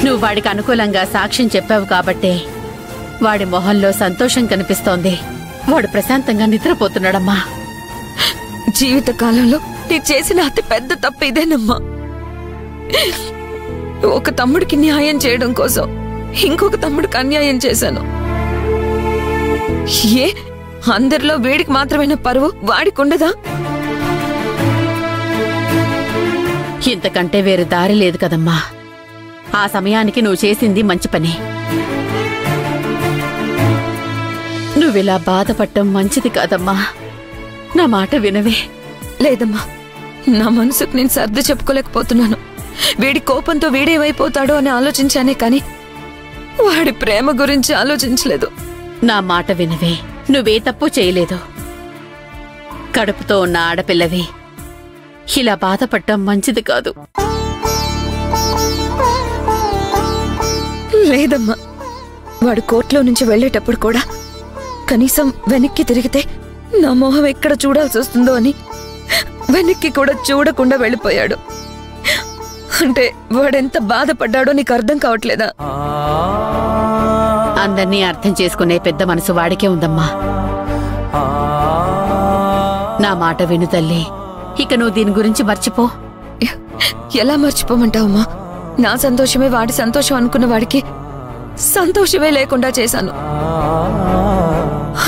నువ్వు వాడికి అనుకూలంగా సాక్ష్యం చెప్పావు కాబట్టే వాడి మొహంలో సంతోషం కనిపిస్తోంది. వాడు ప్రశాంతంగా నిద్రపోతున్నాడమ్మా. జీవితకాలంలో నీ చేసిన అతి పెద్ద తప్పు ఇదేనమ్మా. ఒక తమ్ముడికి న్యాయం చేయడం కోసం ఇంకొక తమ్ముడికి అన్యాయం చేశాను. ఏ అందరిలో వీడికి మాత్రమైన పరువు వాడికి ఉండదా? ఇంతకంటే వేరు దారి లేదు కదమ్మా. ఆ సమయానికి నువ్వు చేసింది మంచి పని. నువ్విలా బాధపడటం మంచిది కాదమ్మా. నా మాట వినవే. లేదమ్మా, నా మనసుకు నేను సర్ది చెప్పుకోలేకపోతున్నాను. వీడి కోపంతో వీడేమైపోతాడో అని ఆలోచించానే కాని వాడి ప్రేమ గురించి ఆలోచించలేదు. నా మాట వినవే. నువ్వే తప్పు చేయలేదు. కడుపుతో ఉన్న ఆడపిల్లవి. ఇలా బాధపడటం మంచిది కాదు. లేదమ్మా, వాడు కోర్టులో నుంచి వెళ్లేటప్పుడు కూడా కనీసం వెనక్కి తిరిగితే నా మొహం ఎక్కడ చూడాల్సి వస్తుందో అని వెనక్కి కూడా చూడకుండా వెళ్ళిపోయాడు. అంటే వాడెంత బాధపడ్డాడో నీకు అర్థం కావట్లేదా? అందర్నీ అర్థం చేసుకునే పెద్ద మనసు వాడికే ఉందమ్మా. నా మాట విను తల్లి. ఇక నువ్వు దీని గురించి మర్చిపో. ఎలా మర్చిపోమంటావమ్మా? నా సంతోషమే వాడి సంతోషం అనుకున్న వాడికి సంతోషమే లేకుండా చేశాను.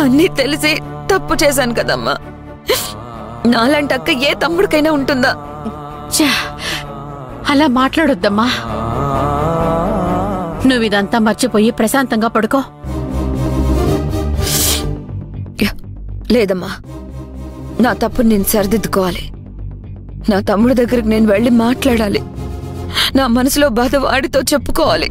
అన్నీ తెలిసి తప్పు చేశాను కదమ్మా. నాలాంటి అక్క ఏ తమ్ముడికైనా ఉంటుందా? అలా మాట్లాడొద్దమ్మా. నువ్విదంతా మర్చిపోయి ప్రశాంతంగా పడుకో. లేదమ్మా, నా తప్పుని నేను సరిదిద్దుకోవాలి. నా తమ్ముడి దగ్గరికి నేను వెళ్ళి మాట్లాడాలి. నా మనసులో బాధ వాడితో చెప్పుకోవాలి.